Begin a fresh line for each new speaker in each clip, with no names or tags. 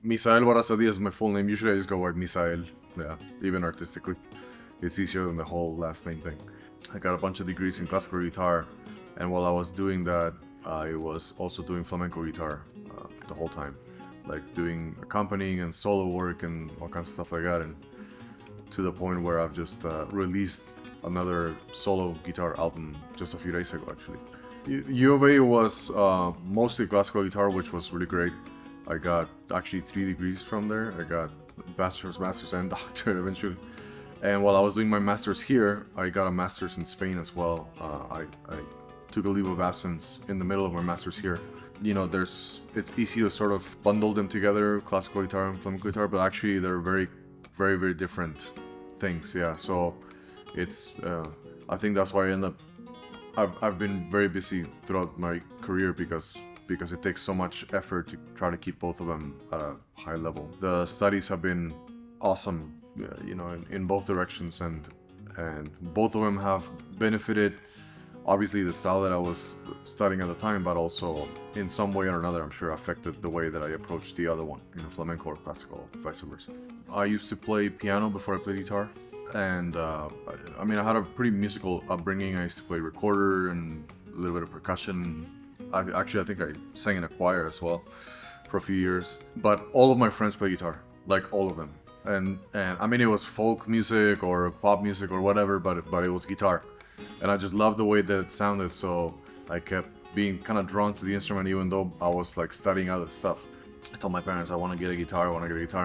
Misael Barraza-Diaz is my full name. Usually I just go by Misael. Yeah, even artistically. It's easier than the whole last name thing. I got a bunch of degrees in classical guitar, and while I was doing that, I was also doing flamenco guitar the whole time. Like doing accompanying and solo work and all kinds of stuff like that. And to the point where I've just released another solo guitar album just a few days ago, actually. U of A was mostly classical guitar, which was really great. I got actually 3 degrees from there. I got bachelor's, master's, and doctorate eventually. And while I was doing my master's here, I got a master's in Spain as well. I took a leave of absence in the middle of my master's here. You know, it's easy to sort of bundle them together, classical guitar and flamenco guitar, but actually they're very, very, very different things. Yeah, so it's I think that's why I've been very busy throughout my career because it takes so much effort to try to keep both of them at a high level. The studies have been awesome, you know, in both directions, and both of them have benefited obviously the style that I was studying at the time, but also in some way or another, I'm sure affected the way that I approached the other one, you know, flamenco or classical, vice versa. I used to play piano before I played guitar, and I mean, I had a pretty musical upbringing. I used to play recorder and a little bit of percussion. I think I sang in a choir as well for a few years. But all of my friends play guitar, like all of them. And I mean, it was folk music or pop music or whatever, but it was guitar. And I just loved the way that it sounded, so I kept being kind of drawn to the instrument even though I was like studying other stuff. I told my parents I want to get a guitar,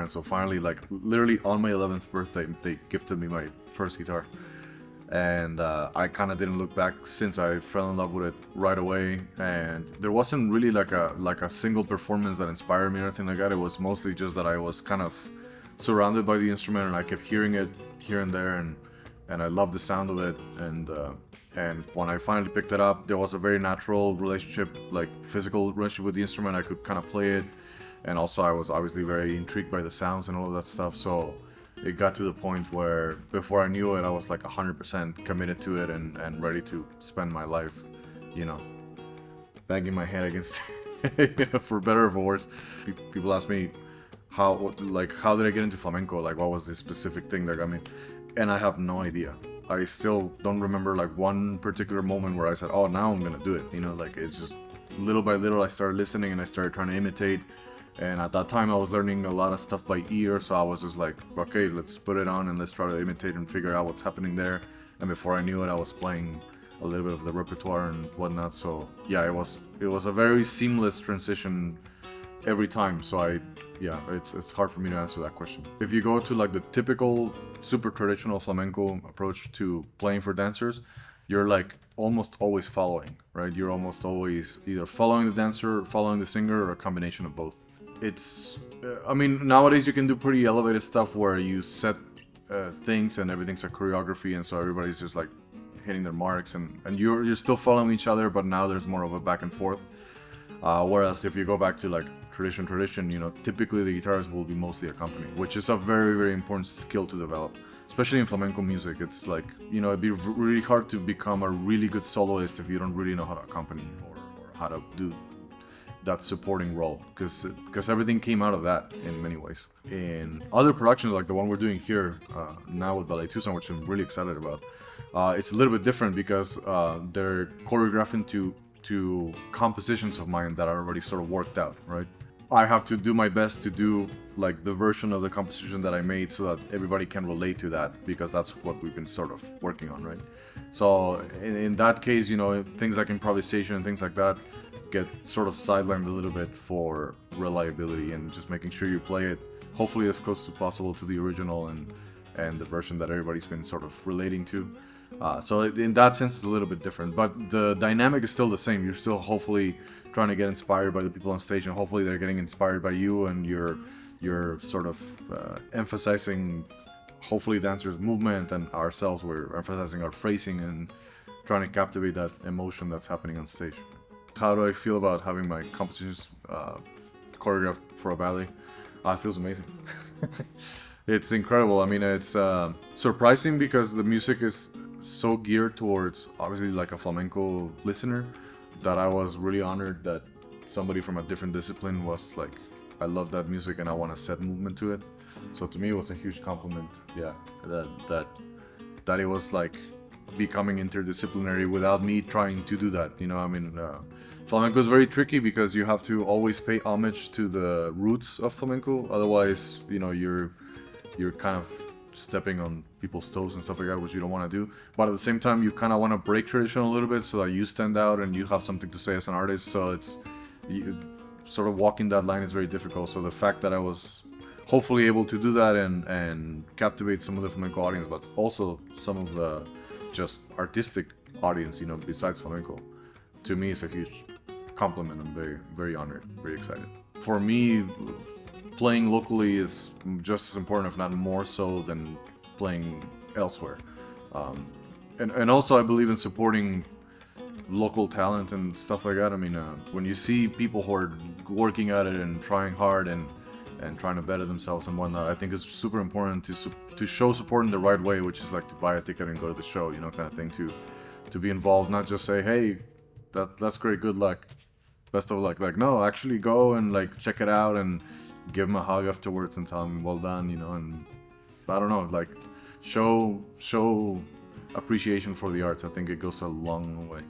and so finally, like literally on my 11th birthday, they gifted me my first guitar. And I kind of didn't look back since. I fell in love with it right away, and there wasn't really like a single performance that inspired me or anything like that. It was mostly just that I was kind of surrounded by the instrument, and I kept hearing it here and there, and I loved the sound of it. And when I finally picked it up, there was a very natural relationship, like physical relationship with the instrument. I could kind of play it, and also I was obviously very intrigued by the sounds and all of that stuff. So it got to the point where before I knew it, I was like 100% committed to it and ready to spend my life, you know, banging my head against it, for better or for worse. People ask me how did I get into flamenco? Like, what was this specific thing that got me? And I have no idea. I still don't remember like one particular moment where I said, oh, now I'm gonna do it. You know, like it's just little by little I started listening and I started trying to imitate. And at that time I was learning a lot of stuff by ear, so I was just like, okay, let's put it on and let's try to imitate and figure out what's happening there. And before I knew it, I was playing a little bit of the repertoire and whatnot. So yeah, it was a very seamless transition every time. So it's hard for me to answer that question. If you go to like the typical super traditional flamenco approach to playing for dancers, you're like almost always following, right? You're almost always either following the dancer, following the singer, or a combination of both. It's I mean, nowadays you can do pretty elevated stuff where you set things and everything's a choreography, and so everybody's just like hitting their marks, and you're still following each other, but now there's more of a back and forth. Whereas if you go back to like tradition, you know, typically the guitarist will be mostly accompanying, which is a very, very important skill to develop, especially in flamenco music. It's like, you know, it'd be really hard to become a really good soloist if you don't really know how to accompany or how to do that supporting role, because everything came out of that in many ways. In other productions like the one we're doing here now with Ballet Tucson, which I'm really excited about, it's a little bit different because they're choreographing to compositions of mine that are already sort of worked out, right? I have to do my best to do like the version of the composition that I made so that everybody can relate to that, because that's what we've been sort of working on, right? So in that case, you know, things like improvisation and things like that get sort of sidelined a little bit for reliability and just making sure you play it hopefully as close as possible to the original and the version that everybody's been sort of relating to. So in that sense, it's a little bit different, but the dynamic is still the same. You're still hopefully trying to get inspired by the people on stage, and hopefully they're getting inspired by you, and you're sort of emphasizing hopefully the dancer's movement, and ourselves, we're emphasizing our phrasing and trying to captivate that emotion that's happening on stage. How do I feel about having my compositions choreographed for a ballet? It feels amazing. It's incredible. I mean, it's surprising because the music is so geared towards obviously like a flamenco listener, that I was really honored that somebody from a different discipline was like I love that music and I want to set movement to it. So to me, it was a huge compliment. Yeah, that it was like becoming interdisciplinary without me trying to do that. You know, I mean, flamenco is very tricky because you have to always pay homage to the roots of flamenco. Otherwise, you know, you're kind of stepping on people's toes and stuff like that, which you don't want to do. But at the same time, you kind of want to break tradition a little bit so that you stand out and you have something to say as an artist. So it's sort of walking that line is very difficult. So the fact that I was hopefully able to do that and captivate some of the flamenco audience, but also some of the just artistic audience, you know, besides flamenco, to me is a huge compliment. I'm very, very honored, very excited. For me, playing locally is just as important, if not more so, than playing elsewhere. And also I believe in supporting local talent and stuff like that. I mean, when you see people who are working at it and trying hard and trying to better themselves and whatnot, I think it's super important to show support in the right way, which is like to buy a ticket and go to the show, you know, kind of thing. To be involved, not just say, hey, that's great, good luck, best of luck. Like, no, actually go and like check it out and give him a hug afterwards and tell him well done, you know. And I don't know, like show appreciation for the arts. I think it goes a long way.